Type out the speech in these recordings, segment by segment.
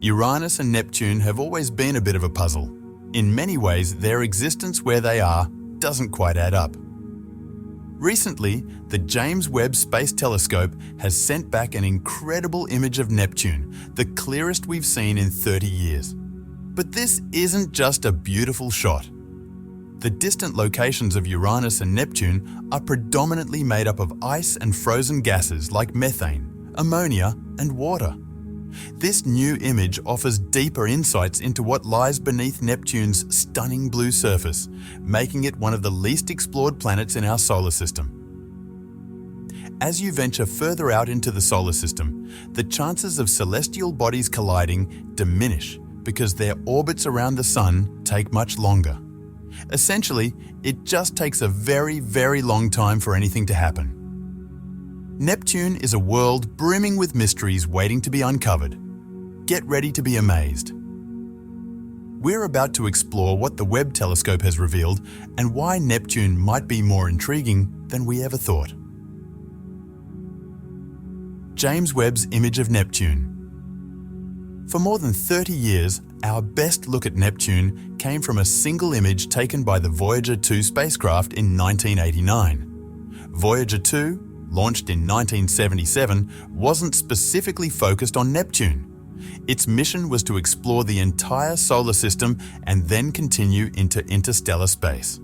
Uranus and Neptune have always been a bit of a puzzle. In many ways, their existence where they are doesn't quite add up. Recently, the James Webb Space Telescope has sent back an incredible image of Neptune, the clearest we've seen in 30 years. But this isn't just a beautiful shot. The distant locations of Uranus and Neptune are predominantly made up of ice and frozen gases like methane, ammonia, and water. This new image offers deeper insights into what lies beneath Neptune's stunning blue surface, making it one of the least explored planets in our solar system. As you venture further out into the solar system, the chances of celestial bodies colliding diminish because their orbits around the Sun take much longer. Essentially, it just takes a very, very long time for anything to happen. Neptune is a world brimming with mysteries waiting to be uncovered. Get ready to be amazed. We're about to explore what the Webb telescope has revealed and why Neptune might be more intriguing than we ever thought. James Webb's image of Neptune. For more than 30 years, our best look at Neptune came from a single image taken by the Voyager 2 spacecraft in 1989. Voyager 2, launched in 1977, wasn't specifically focused on Neptune. Its mission was to explore the entire solar system and then continue into interstellar space.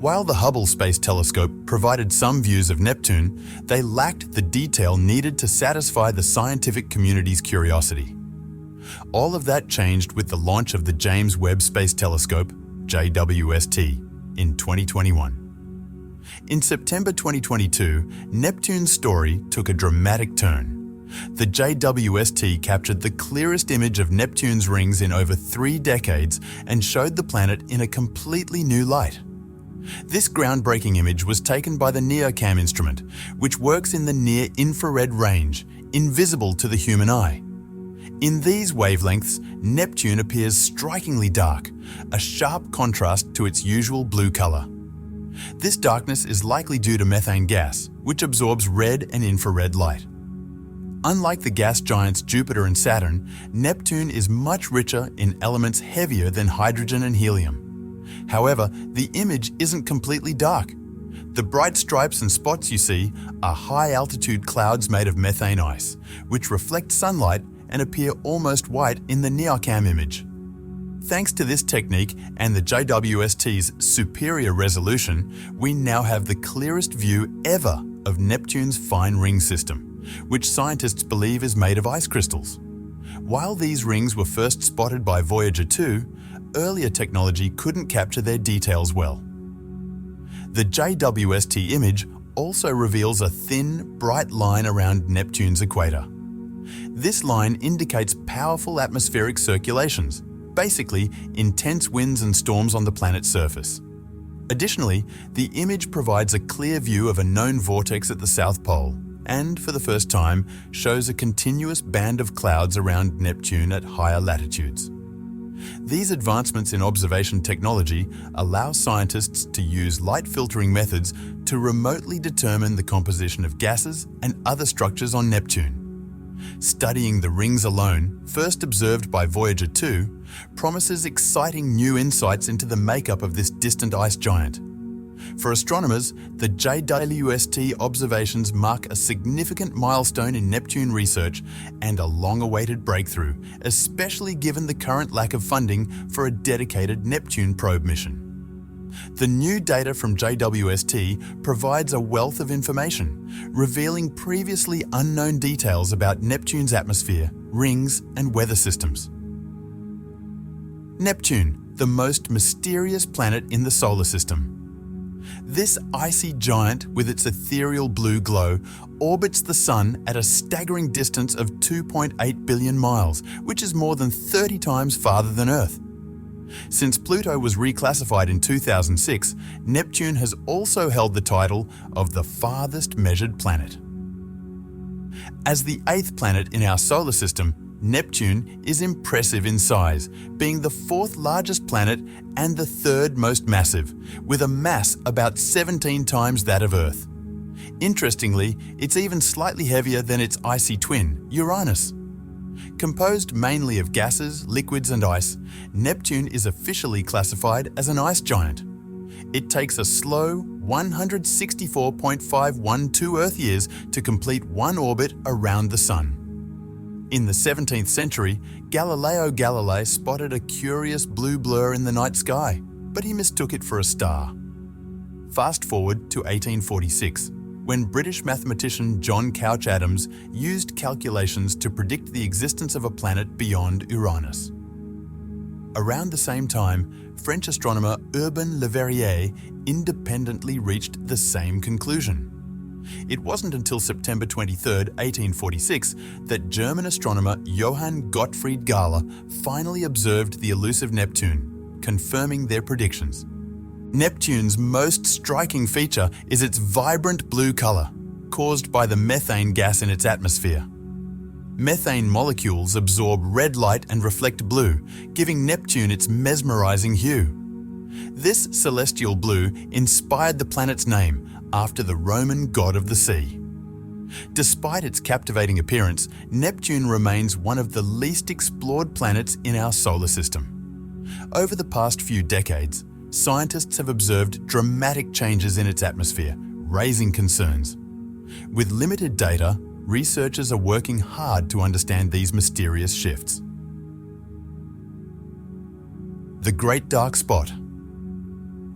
While the Hubble Space Telescope provided some views of Neptune, they lacked the detail needed to satisfy the scientific community's curiosity. All of that changed with the launch of the James Webb Space Telescope, JWST, in 2021. In September 2022, Neptune's story took a dramatic turn. The JWST captured the clearest image of Neptune's rings in over 3 decades and showed the planet in a completely new light. This groundbreaking image was taken by the NIRCam instrument, which works in the near-infrared range, invisible to the human eye. In these wavelengths, Neptune appears strikingly dark, a sharp contrast to its usual blue color. This darkness is likely due to methane gas, which absorbs red and infrared light. Unlike the gas giants Jupiter and Saturn, Neptune is much richer in elements heavier than hydrogen and helium. However, the image isn't completely dark. The bright stripes and spots you see are high-altitude clouds made of methane ice, which reflect sunlight and appear almost white in the NIRCam image. Thanks to this technique and the JWST's superior resolution, we now have the clearest view ever of Neptune's fine ring system, which scientists believe is made of ice crystals. While these rings were first spotted by Voyager 2, earlier technology couldn't capture their details well. The JWST image also reveals a thin, bright line around Neptune's equator. This line indicates powerful atmospheric circulations, basically intense winds and storms on the planet's surface. Additionally, the image provides a clear view of a known vortex at the South Pole and, for the first time, shows a continuous band of clouds around Neptune at higher latitudes. These advancements in observation technology allow scientists to use light filtering methods to remotely determine the composition of gases and other structures on Neptune. Studying the rings alone, first observed by Voyager 2, promises exciting new insights into the makeup of this distant ice giant. For astronomers, the JWST observations mark a significant milestone in Neptune research and a long-awaited breakthrough, especially given the current lack of funding for a dedicated Neptune probe mission. The new data from JWST provides a wealth of information, revealing previously unknown details about Neptune's atmosphere, rings, and weather systems. Neptune, the most mysterious planet in the solar system. This icy giant with its ethereal blue glow orbits the Sun at a staggering distance of 2.8 billion miles, which is more than 30 times farther than Earth. Since Pluto was reclassified in 2006, Neptune has also held the title of the farthest measured planet. As the 8th planet in our solar system, Neptune is impressive in size, being the 4th largest planet and the 3rd most massive, with a mass about 17 times that of Earth. Interestingly, it's even slightly heavier than its icy twin, Uranus. Composed mainly of gases, liquids and ice, Neptune is officially classified as an ice giant. It takes a slow 164.512 Earth years to complete one orbit around the Sun. In the 17th century, Galileo Galilei spotted a curious blue blur in the night sky, but he mistook it for a star. Fast forward to 1846, when British mathematician John Couch Adams used calculations to predict the existence of a planet beyond Uranus. Around the same time, French astronomer Urbain Le Verrier independently reached the same conclusion. It wasn't until September 23, 1846, that German astronomer Johann Gottfried Galle finally observed the elusive Neptune, confirming their predictions. Neptune's most striking feature is its vibrant blue color, caused by the methane gas in its atmosphere. Methane molecules absorb red light and reflect blue, giving Neptune its mesmerizing hue. This celestial blue inspired the planet's name after the Roman god of the sea. Despite its captivating appearance, Neptune remains one of the least explored planets in our solar system. Over the past few decades, scientists have observed dramatic changes in its atmosphere, raising concerns. With limited data, researchers are working hard to understand these mysterious shifts. The Great Dark Spot.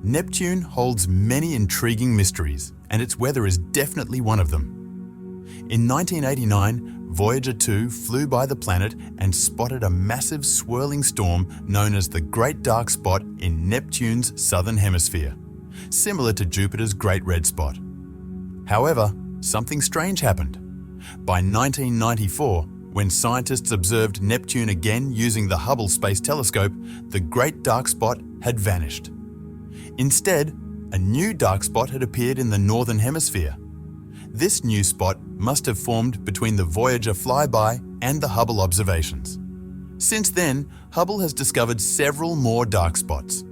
Neptune holds many intriguing mysteries, and its weather is definitely one of them. In 1989, Voyager 2 flew by the planet and spotted a massive swirling storm known as the Great Dark Spot in Neptune's southern hemisphere, similar to Jupiter's Great Red Spot. However, something strange happened. By 1994, when scientists observed Neptune again using the Hubble Space Telescope, the Great Dark Spot had vanished. Instead, a new dark spot had appeared in the northern hemisphere. This new spot must have formed between the Voyager flyby and the Hubble observations. Since then, Hubble has discovered several more dark spots.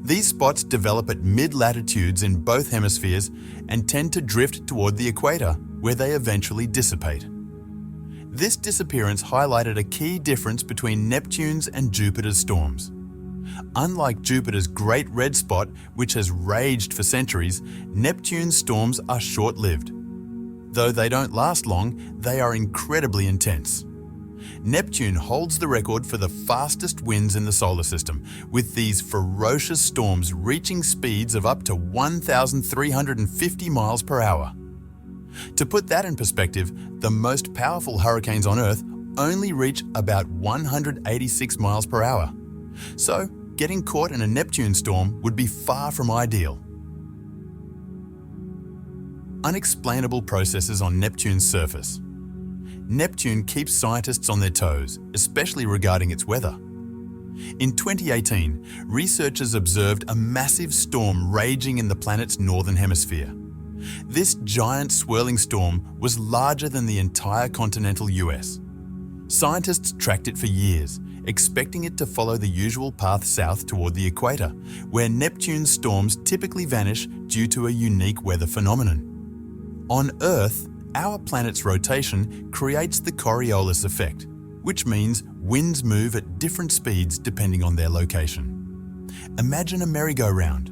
These spots develop at mid-latitudes in both hemispheres and tend to drift toward the equator, where they eventually dissipate. This disappearance highlighted a key difference between Neptune's and Jupiter's storms. Unlike Jupiter's Great Red Spot, which has raged for centuries, Neptune's storms are short-lived. Though they don't last long, they are incredibly intense. Neptune holds the record for the fastest winds in the solar system, with these ferocious storms reaching speeds of up to 1,350 miles per hour. To put that in perspective, the most powerful hurricanes on Earth only reach about 186 miles per hour. So, getting caught in a Neptune storm would be far from ideal. Unexplainable processes on Neptune's surface. Neptune keeps scientists on their toes, especially regarding its weather. In 2018, researchers observed a massive storm raging in the planet's northern hemisphere. This giant swirling storm was larger than the entire continental US. Scientists tracked it for years, expecting it to follow the usual path south toward the equator, where Neptune's storms typically vanish due to a unique weather phenomenon. On Earth, our planet's rotation creates the Coriolis effect, which means winds move at different speeds depending on their location. Imagine a merry-go-round.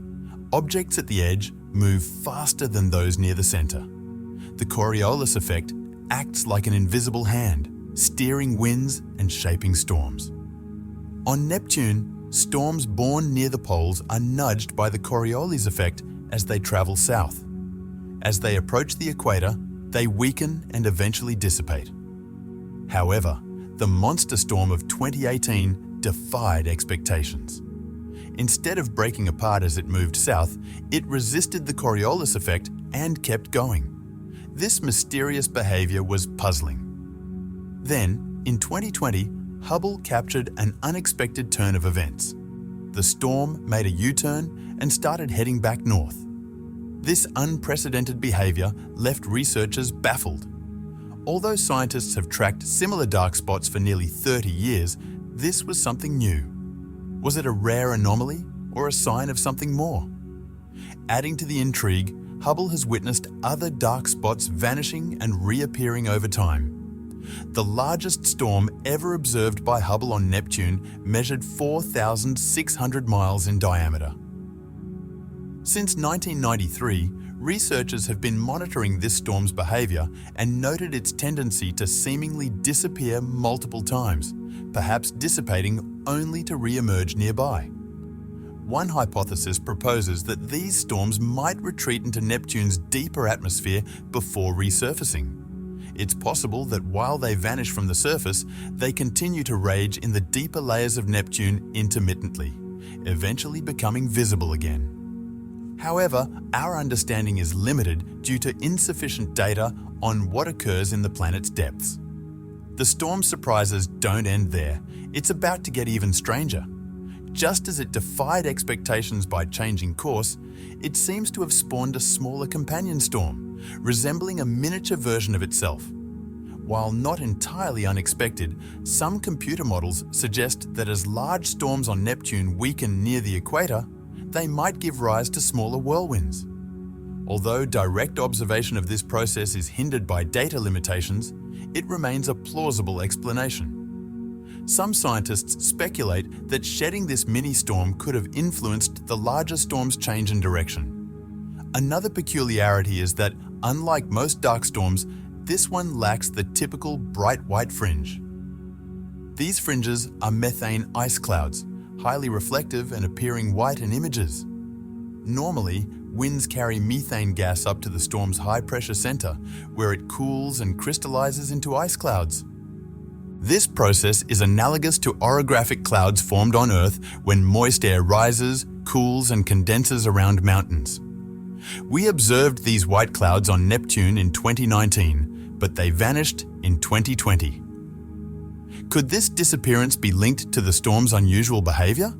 Objects at the edge move faster than those near the center. The Coriolis effect acts like an invisible hand, steering winds and shaping storms. On Neptune, storms born near the poles are nudged by the Coriolis effect as they travel south. As they approach the equator, they weaken and eventually dissipate. However, the monster storm of 2018 defied expectations. Instead of breaking apart as it moved south, it resisted the Coriolis effect and kept going. This mysterious behavior was puzzling. Then, in 2020, Hubble captured an unexpected turn of events. The storm made a U-turn and started heading back north. This unprecedented behavior left researchers baffled. Although scientists have tracked similar dark spots for nearly 30 years, this was something new. Was it a rare anomaly or a sign of something more? Adding to the intrigue, Hubble has witnessed other dark spots vanishing and reappearing over time. The largest storm ever observed by Hubble on Neptune measured 4,600 miles in diameter. Since 1993, researchers have been monitoring this storm's behavior and noted its tendency to seemingly disappear multiple times, perhaps dissipating only to re-emerge nearby. One hypothesis proposes that these storms might retreat into Neptune's deeper atmosphere before resurfacing. It's possible that while they vanish from the surface, they continue to rage in the deeper layers of Neptune intermittently, eventually becoming visible again. However, our understanding is limited due to insufficient data on what occurs in the planet's depths. The storm surprises don't end there. It's about to get even stranger. Just as it defied expectations by changing course, it seems to have spawned a smaller companion storm, resembling a miniature version of itself. While not entirely unexpected, some computer models suggest that as large storms on Neptune weaken near the equator, they might give rise to smaller whirlwinds. Although direct observation of this process is hindered by data limitations, it remains a plausible explanation. Some scientists speculate that shedding this mini-storm could have influenced the larger storm's change in direction. Another peculiarity is that, unlike most dark storms, this one lacks the typical bright white fringe. These fringes are methane ice clouds, highly reflective and appearing white in images. Normally, winds carry methane gas up to the storm's high-pressure center, where it cools and crystallizes into ice clouds. This process is analogous to orographic clouds formed on Earth when moist air rises, cools, and condenses around mountains. We observed these white clouds on Neptune in 2019, but they vanished in 2020. Could this disappearance be linked to the storm's unusual behavior?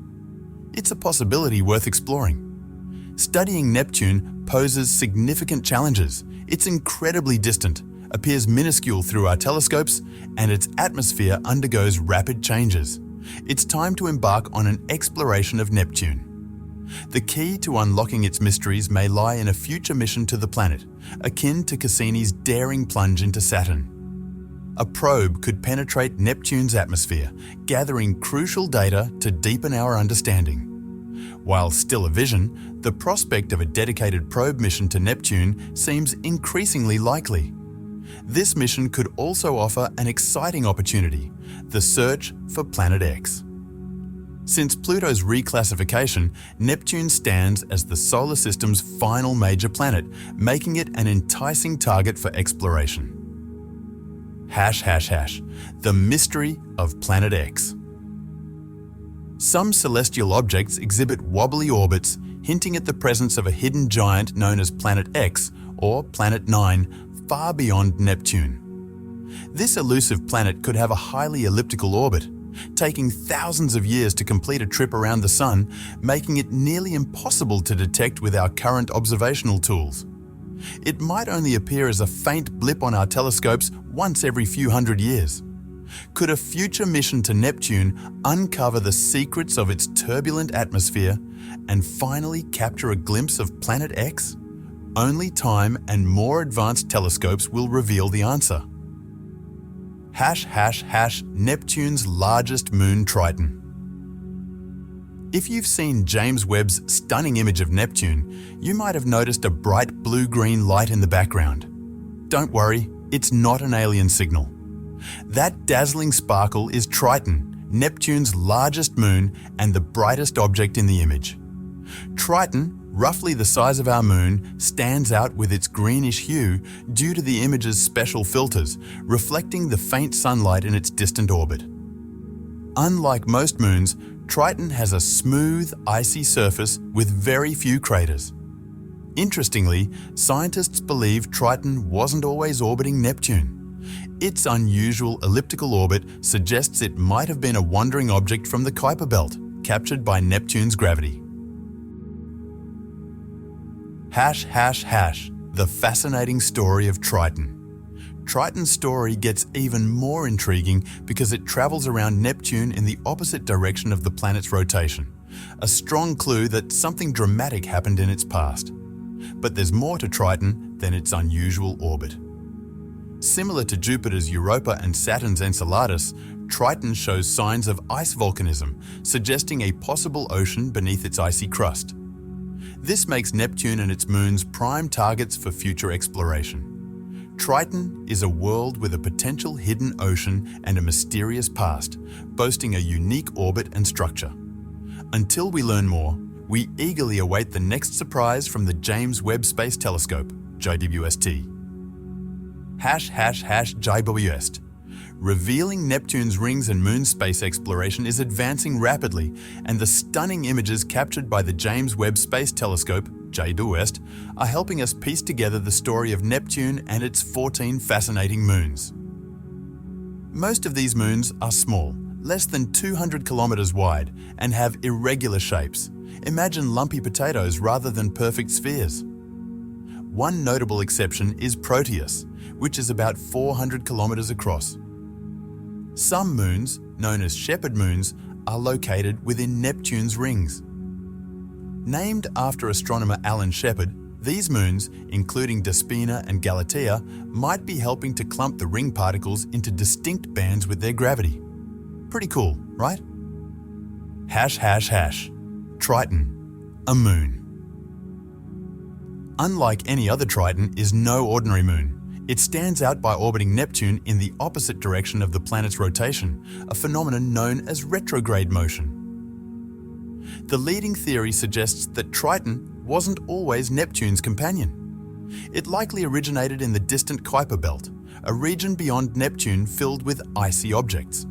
It's a possibility worth exploring. Studying Neptune poses significant challenges. It's incredibly distant, appears minuscule through our telescopes, and its atmosphere undergoes rapid changes. It's time to embark on an exploration of Neptune. The key to unlocking its mysteries may lie in a future mission to the planet, akin to Cassini's daring plunge into Saturn. A probe could penetrate Neptune's atmosphere, gathering crucial data to deepen our understanding. While still a vision, the prospect of a dedicated probe mission to Neptune seems increasingly likely. This mission could also offer an exciting opportunity: the search for Planet X. Since Pluto's reclassification, Neptune stands as the solar system's final major planet, making it an enticing target for exploration. The mystery of Planet X. Some celestial objects exhibit wobbly orbits, hinting at the presence of a hidden giant known as Planet X, or Planet 9, far beyond Neptune. This elusive planet could have a highly elliptical orbit, taking thousands of years to complete a trip around the Sun, making it nearly impossible to detect with our current observational tools. It might only appear as a faint blip on our telescopes once every few hundred years. Could a future mission to Neptune uncover the secrets of its turbulent atmosphere and finally capture a glimpse of Planet X? Only time and more advanced telescopes will reveal the answer. Neptune's largest moon, Triton. If you've seen James Webb's stunning image of Neptune, you might have noticed a bright blue-green light in the background. Don't worry, it's not an alien signal. That dazzling sparkle is Triton, Neptune's largest moon and the brightest object in the image. Triton, roughly the size of our moon, stands out with its greenish hue due to the image's special filters, reflecting the faint sunlight in its distant orbit. Unlike most moons, Triton has a smooth, icy surface with very few craters. Interestingly, scientists believe Triton wasn't always orbiting Neptune. Its unusual elliptical orbit suggests it might have been a wandering object from the Kuiper Belt, captured by Neptune's gravity. The fascinating story of Triton. Triton's story gets even more intriguing because it travels around Neptune in the opposite direction of the planet's rotation, a strong clue that something dramatic happened in its past. But there's more to Triton than its unusual orbit. Similar to Jupiter's Europa and Saturn's Enceladus, Triton shows signs of ice volcanism, suggesting a possible ocean beneath its icy crust. This makes Neptune and its moons prime targets for future exploration. Triton is a world with a potential hidden ocean and a mysterious past, boasting a unique orbit and structure. Until we learn more, we eagerly await the next surprise from the James Webb Space Telescope, JWST. #JWST. Revealing Neptune's rings and moon space exploration is advancing rapidly, and the stunning images captured by the James Webb Space Telescope, JWST, are helping us piece together the story of Neptune and its 14 fascinating moons. Most of these moons are small, less than 200 kilometers wide, and have irregular shapes. Imagine lumpy potatoes rather than perfect spheres. One notable exception is Proteus, which is about 400 kilometers across. Some moons, known as shepherd moons, are located within Neptune's rings. Named after astronomer Alan Shepard, these moons, including Despina and Galatea, might be helping to clump the ring particles into distinct bands with their gravity. Pretty cool, right? Triton, a moon. Unlike any other Triton, is no ordinary moon. It stands out by orbiting Neptune in the opposite direction of the planet's rotation, a phenomenon known as retrograde motion. The leading theory suggests that Triton wasn't always Neptune's companion. It likely originated in the distant Kuiper belt, a region beyond Neptune filled with icy objects.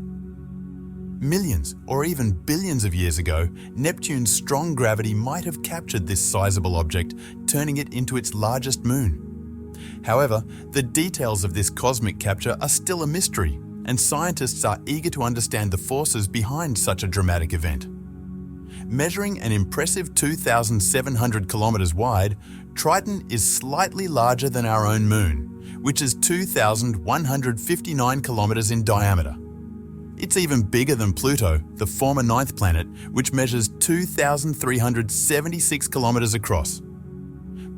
Millions or even billions of years ago, Neptune's strong gravity might have captured this sizable object, turning it into its largest moon. However, the details of this cosmic capture are still a mystery, and scientists are eager to understand the forces behind such a dramatic event. Measuring an impressive 2,700 kilometers wide, Triton is slightly larger than our own moon, which is 2,159 kilometers in diameter. It's even bigger than Pluto, the former ninth planet, which measures 2,376 kilometers across.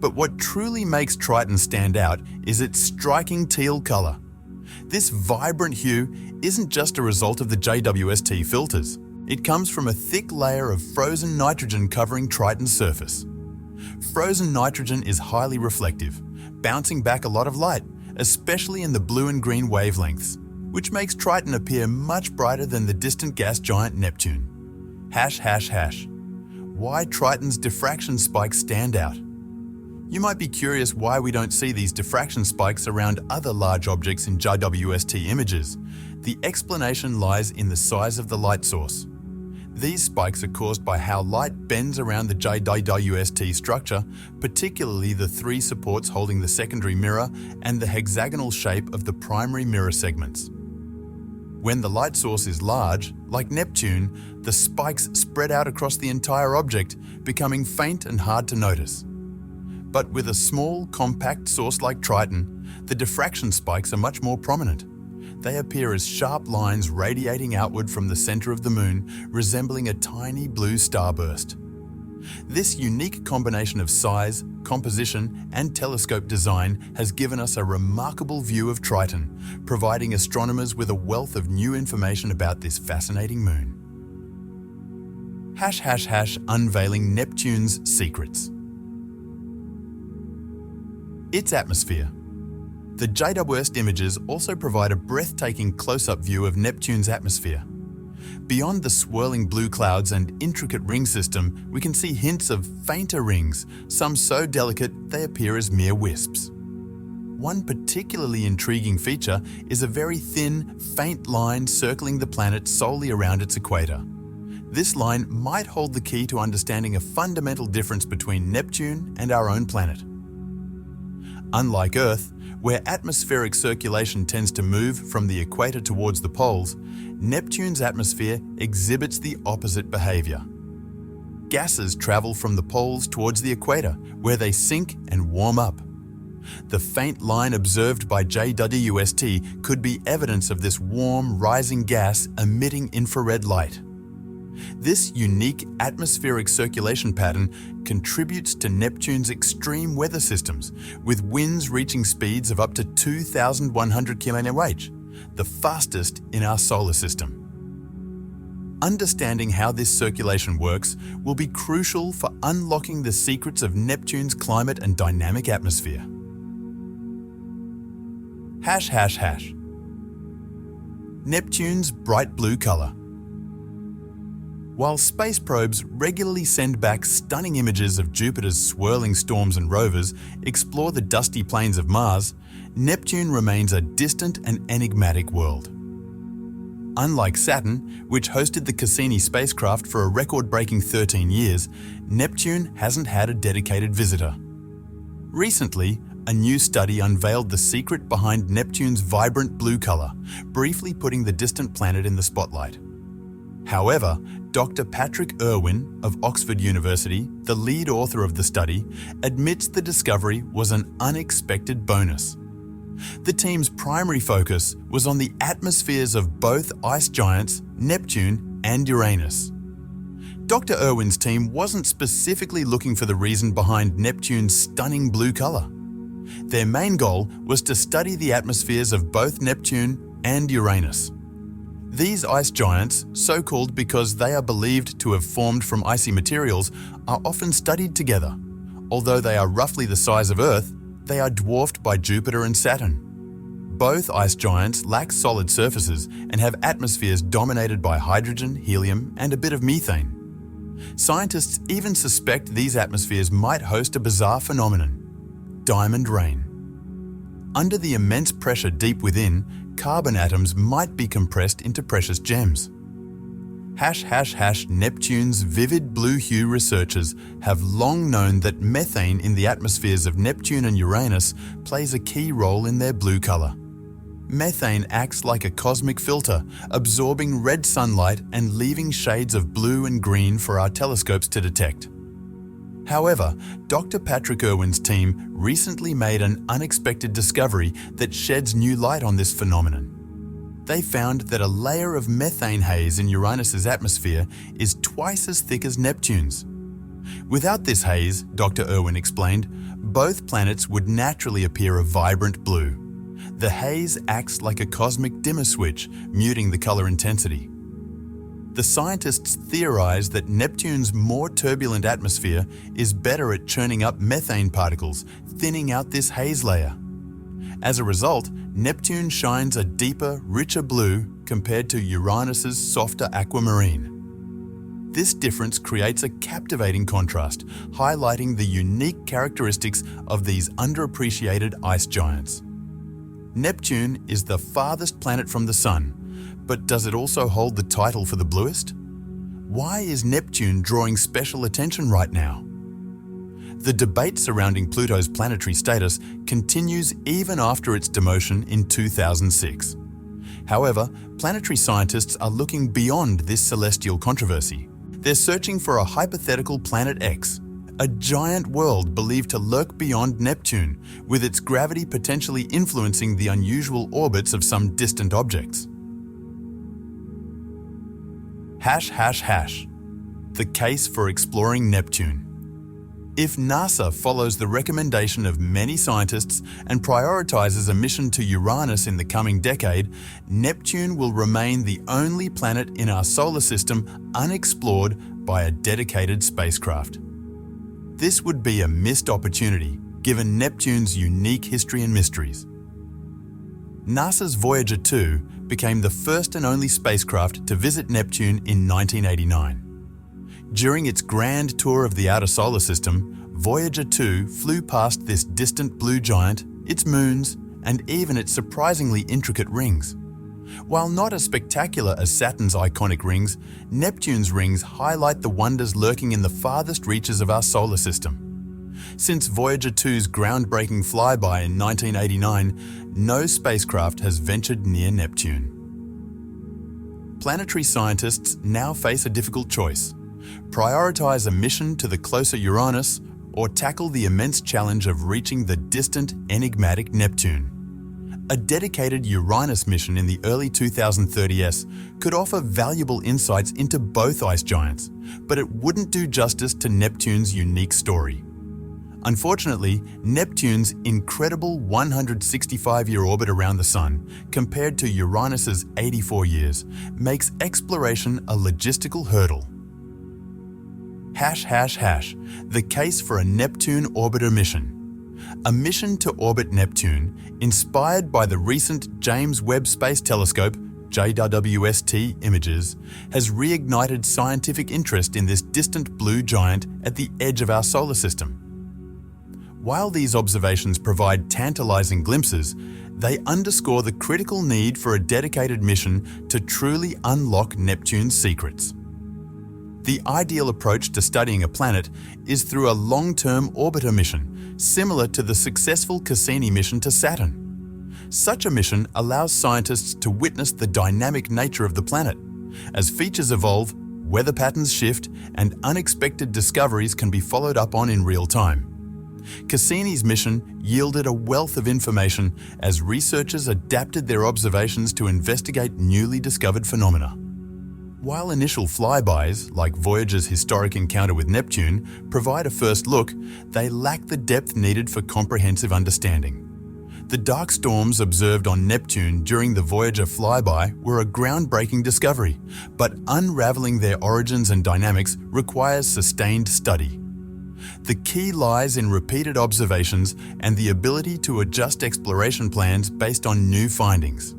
But what truly makes Triton stand out is its striking teal color. This vibrant hue isn't just a result of the JWST filters. It comes from a thick layer of frozen nitrogen covering Triton's surface. Frozen nitrogen is highly reflective, bouncing back a lot of light, especially in the blue and green wavelengths, which makes Triton appear much brighter than the distant gas giant Neptune. Why Triton's diffraction spikes stand out. You might be curious why we don't see these diffraction spikes around other large objects in JWST images. The explanation lies in the size of the light source. These spikes are caused by how light bends around the JWST structure, particularly the three supports holding the secondary mirror and the hexagonal shape of the primary mirror segments. When the light source is large, like Neptune, the spikes spread out across the entire object, becoming faint and hard to notice. But with a small, compact source like Triton, the diffraction spikes are much more prominent. They appear as sharp lines radiating outward from the center of the moon, resembling a tiny blue starburst. This unique combination of size, composition, and telescope design has given us a remarkable view of Triton, providing astronomers with a wealth of new information about this fascinating moon. Unveiling Neptune's secrets. Its atmosphere. The JWST images also provide a breathtaking close-up view of Neptune's atmosphere. Beyond the swirling blue clouds and intricate ring system, we can see hints of fainter rings, some so delicate they appear as mere wisps. One particularly intriguing feature is a very thin, faint line circling the planet solely around its equator. This line might hold the key to understanding a fundamental difference between Neptune and our own planet. Unlike Earth, where atmospheric circulation tends to move from the equator towards the poles, Neptune's atmosphere exhibits the opposite behavior. Gases travel from the poles towards the equator, where they sink and warm up. The faint line observed by JWST could be evidence of this warm, rising gas emitting infrared light. This unique atmospheric circulation pattern contributes to Neptune's extreme weather systems, with winds reaching speeds of up to 2,100 km/h, the fastest in our solar system. Understanding how this circulation works will be crucial for unlocking the secrets of Neptune's climate and dynamic atmosphere. ###. Neptune's bright blue color. While space probes regularly send back stunning images of Jupiter's swirling storms and rovers explore the dusty plains of Mars, Neptune remains a distant and enigmatic world. Unlike Saturn, which hosted the Cassini spacecraft for a record-breaking 13 years, Neptune hasn't had a dedicated visitor. Recently, a new study unveiled the secret behind Neptune's vibrant blue color, briefly putting the distant planet in the spotlight. However, Dr. Patrick Irwin of Oxford University, the lead author of the study, admits the discovery was an unexpected bonus. The team's primary focus was on the atmospheres of both ice giants, Neptune and Uranus. Dr. Irwin's team wasn't specifically looking for the reason behind Neptune's stunning blue color. Their main goal was to study the atmospheres of both Neptune and Uranus. These ice giants, so called because they are believed to have formed from icy materials, are often studied together. Although they are roughly the size of Earth, they are dwarfed by Jupiter and Saturn. Both ice giants lack solid surfaces and have atmospheres dominated by hydrogen, helium, and a bit of methane. Scientists even suspect these atmospheres might host a bizarre phenomenon: diamond rain. Under the immense pressure deep within, carbon atoms might be compressed into precious gems. ### Neptune's vivid blue hue researchers have long known that methane in the atmospheres of Neptune and Uranus plays a key role in their blue color. Methane acts like a cosmic filter, absorbing red sunlight and leaving shades of blue and green for our telescopes to detect. However, Dr. Patrick Irwin's team recently made an unexpected discovery that sheds new light on this phenomenon. They found that a layer of methane haze in Uranus's atmosphere is twice as thick as Neptune's. Without this haze, Dr. Irwin explained, both planets would naturally appear a vibrant blue. The haze acts like a cosmic dimmer switch, muting the color intensity. The scientists theorize that Neptune's more turbulent atmosphere is better at churning up methane particles, thinning out this haze layer. As a result, Neptune shines a deeper, richer blue compared to Uranus's softer aquamarine. This difference creates a captivating contrast, highlighting the unique characteristics of these underappreciated ice giants. Neptune is the farthest planet from the Sun, but does it also hold the title for the bluest? Why is Neptune drawing special attention right now? The debate surrounding Pluto's planetary status continues even after its demotion in 2006. However, planetary scientists are looking beyond this celestial controversy. They're searching for a hypothetical Planet X, a giant world believed to lurk beyond Neptune, with its gravity potentially influencing the unusual orbits of some distant objects. ###. The case for exploring Neptune. If NASA follows the recommendation of many scientists and prioritizes a mission to Uranus in the coming decade, Neptune will remain the only planet in our solar system unexplored by a dedicated spacecraft. This would be a missed opportunity, given Neptune's unique history and mysteries. NASA's Voyager 2 became the first and only spacecraft to visit Neptune in 1989. During its grand tour of the outer solar system, Voyager 2 flew past this distant blue giant, its moons, and even its surprisingly intricate rings. While not as spectacular as Saturn's iconic rings, Neptune's rings highlight the wonders lurking in the farthest reaches of our solar system. Since Voyager 2's groundbreaking flyby in 1989, no spacecraft has ventured near Neptune. Planetary scientists now face a difficult choice: prioritize a mission to the closer Uranus or tackle the immense challenge of reaching the distant, enigmatic Neptune. A dedicated Uranus mission in the early 2030s could offer valuable insights into both ice giants, but it wouldn't do justice to Neptune's unique story. Unfortunately, Neptune's incredible 165-year orbit around the Sun, compared to Uranus's 84 years, makes exploration a logistical hurdle. The case for a Neptune orbiter mission. A mission to orbit Neptune, inspired by the recent James Webb Space Telescope JWST images, has reignited scientific interest in this distant blue giant at the edge of our solar system. While these observations provide tantalizing glimpses, they underscore the critical need for a dedicated mission to truly unlock Neptune's secrets. The ideal approach to studying a planet is through a long-term orbiter mission, similar to the successful Cassini mission to Saturn. Such a mission allows scientists to witness the dynamic nature of the planet. As features evolve, weather patterns shift, and unexpected discoveries can be followed up on in real time. Cassini's mission yielded a wealth of information as researchers adapted their observations to investigate newly discovered phenomena. While initial flybys, like Voyager's historic encounter with Neptune, provide a first look, they lack the depth needed for comprehensive understanding. The dark storms observed on Neptune during the Voyager flyby were a groundbreaking discovery, but unraveling their origins and dynamics requires sustained study. The key lies in repeated observations and the ability to adjust exploration plans based on new findings.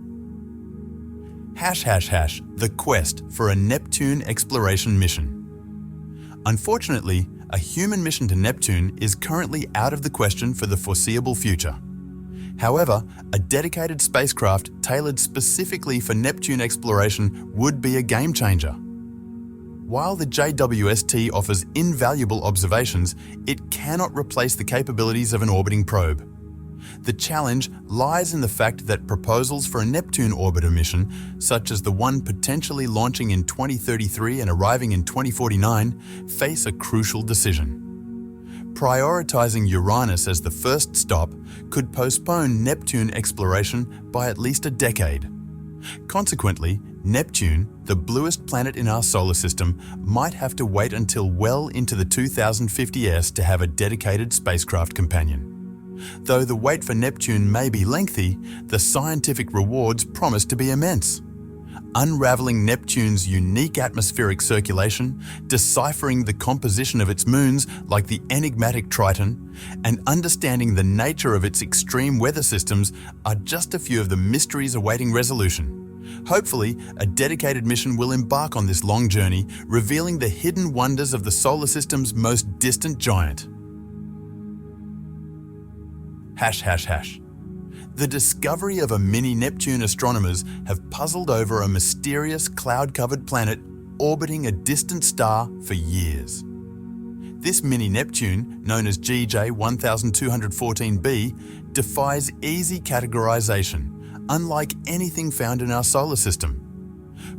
The quest for a Neptune exploration mission. Unfortunately, a human mission to Neptune is currently out of the question for the foreseeable future. However, a dedicated spacecraft tailored specifically for Neptune exploration would be a game changer. While the JWST offers invaluable observations, it cannot replace the capabilities of an orbiting probe. The challenge lies in the fact that proposals for a Neptune orbiter mission, such as the one potentially launching in 2033 and arriving in 2049, face a crucial decision. Prioritizing Uranus as the first stop could postpone Neptune exploration by at least a decade. Consequently, Neptune, the bluest planet in our solar system, might have to wait until well into the 2050s to have a dedicated spacecraft companion. Though the wait for Neptune may be lengthy, the scientific rewards promise to be immense. Unraveling Neptune's unique atmospheric circulation, deciphering the composition of its moons like the enigmatic Triton, and understanding the nature of its extreme weather systems are just a few of the mysteries awaiting resolution. Hopefully, a dedicated mission will embark on this long journey, revealing the hidden wonders of the solar system's most distant giant. The discovery of a mini Neptune astronomers have puzzled over a mysterious cloud-covered planet orbiting a distant star for years. This mini Neptune, known as GJ 1214b, defies easy categorization, unlike anything found in our solar system.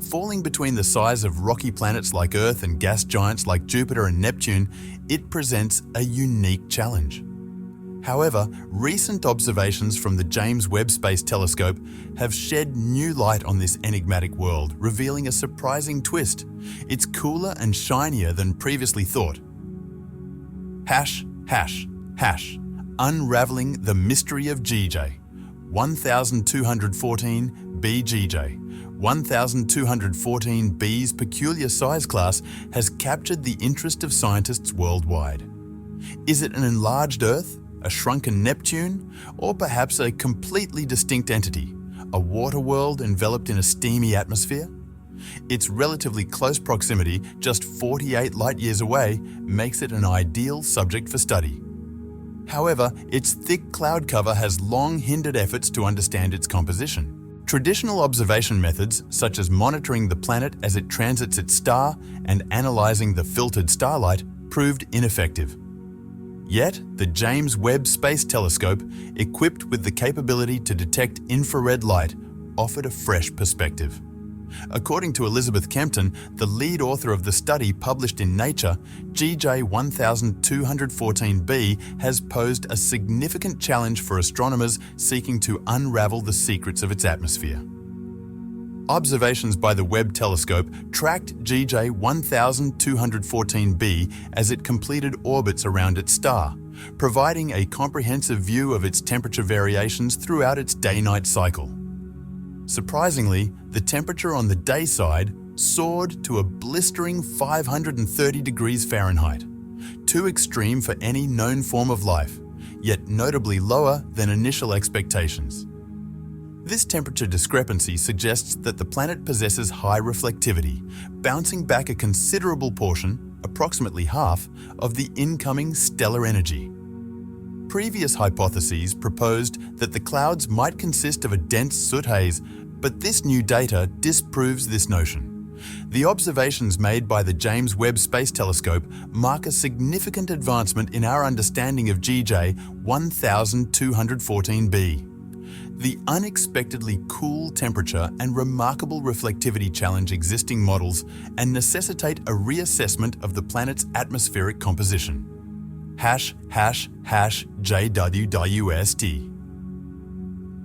Falling between the size of rocky planets like Earth and gas giants like Jupiter and Neptune, it presents a unique challenge. However, recent observations from the James Webb Space Telescope have shed new light on this enigmatic world, revealing a surprising twist. It's cooler and shinier than previously thought. Unraveling the mystery of GJ 1214 BGJ. 1214b's peculiar size class has captured the interest of scientists worldwide. Is it an enlarged Earth, a shrunken Neptune, or perhaps a completely distinct entity, a water world enveloped in a steamy atmosphere? Its relatively close proximity, just 48 light-years away, makes it an ideal subject for study. However, its thick cloud cover has long hindered efforts to understand its composition. Traditional observation methods, such as monitoring the planet as it transits its star and analyzing the filtered starlight, proved ineffective. Yet, the James Webb Space Telescope, equipped with the capability to detect infrared light, offered a fresh perspective. According to Elizabeth Kempton, the lead author of the study published in Nature, GJ 1214b has posed a significant challenge for astronomers seeking to unravel the secrets of its atmosphere. Observations by the Webb telescope tracked GJ 1214b as it completed orbits around its star, providing a comprehensive view of its temperature variations throughout its day-night cycle. Surprisingly, the temperature on the day side soared to a blistering 530 degrees Fahrenheit, too extreme for any known form of life, yet notably lower than initial expectations. This temperature discrepancy suggests that the planet possesses high reflectivity, bouncing back a considerable portion, approximately half, of the incoming stellar energy. Previous hypotheses proposed that the clouds might consist of a dense soot haze, but this new data disproves this notion. The observations made by the James Webb Space Telescope mark a significant advancement in our understanding of GJ 1214b. The unexpectedly cool temperature and remarkable reflectivity challenge existing models and necessitate a reassessment of the planet's atmospheric composition. #JWWST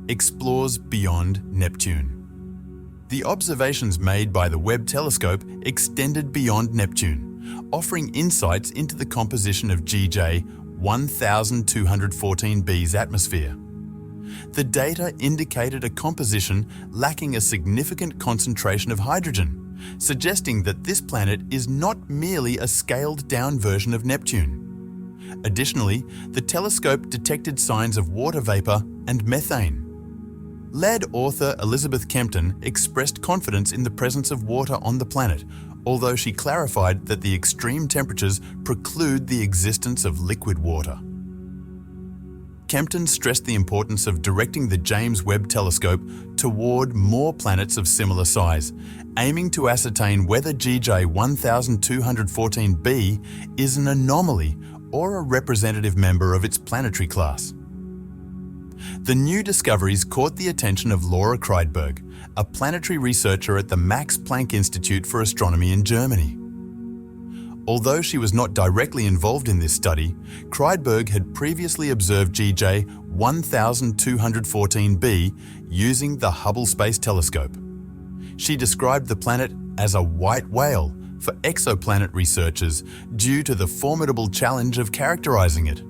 explores beyond Neptune. The observations made by the Webb telescope extended beyond Neptune, offering insights into the composition of GJ 1214b's atmosphere. The data indicated a composition lacking a significant concentration of hydrogen, suggesting that this planet is not merely a scaled-down version of Neptune. Additionally, the telescope detected signs of water vapor and methane. Lead author Elizabeth Kempton expressed confidence in the presence of water on the planet, although she clarified that the extreme temperatures preclude the existence of liquid water. Kempton stressed the importance of directing the James Webb Telescope toward more planets of similar size, aiming to ascertain whether GJ 1214b is an anomaly or a representative member of its planetary class. The new discoveries caught the attention of Laura Kreidberg, a planetary researcher at the Max Planck Institute for Astronomy in Germany. Although she was not directly involved in this study, Kreidberg had previously observed GJ 1214b using the Hubble Space Telescope. She described the planet as a white whale for exoplanet researchers due to the formidable challenge of characterizing it.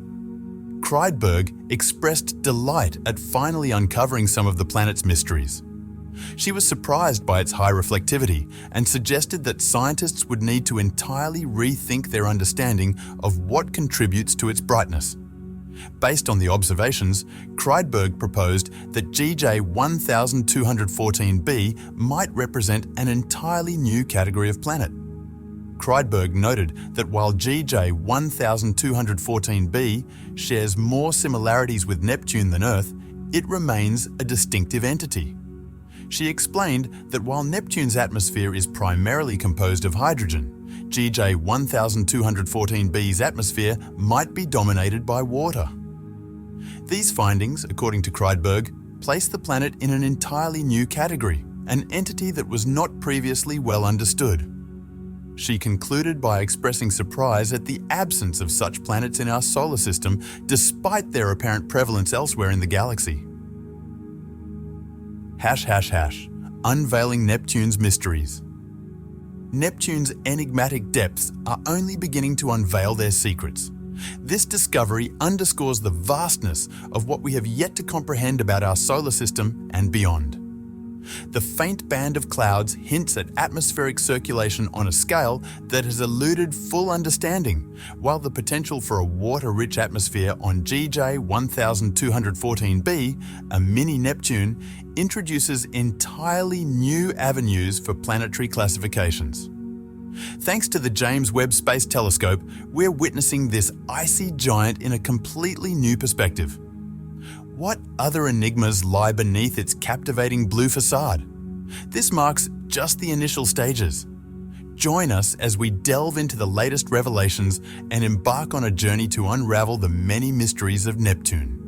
Kreidberg expressed delight at finally uncovering some of the planet's mysteries. She was surprised by its high reflectivity and suggested that scientists would need to entirely rethink their understanding of what contributes to its brightness. Based on the observations, Kreidberg proposed that GJ 1214b might represent an entirely new category of planet. Kreidberg noted that while GJ 1214b shares more similarities with Neptune than Earth, it remains a distinctive entity. She explained that while Neptune's atmosphere is primarily composed of hydrogen, GJ 1214b's atmosphere might be dominated by water. These findings, according to Kreidberg, place the planet in an entirely new category, an entity that was not previously well understood. She concluded by expressing surprise at the absence of such planets in our solar system, despite their apparent prevalence elsewhere in the galaxy. #, unveiling Neptune's mysteries. Neptune's enigmatic depths are only beginning to unveil their secrets. This discovery underscores the vastness of what we have yet to comprehend about our solar system and beyond. The faint band of clouds hints at atmospheric circulation on a scale that has eluded full understanding, while the potential for a water-rich atmosphere on GJ 1214b, a mini Neptune, introduces entirely new avenues for planetary classifications. Thanks to the James Webb Space Telescope, we're witnessing this icy giant in a completely new perspective. What other enigmas lie beneath its captivating blue facade? This marks just the initial stages. Join us as we delve into the latest revelations and embark on a journey to unravel the many mysteries of Neptune.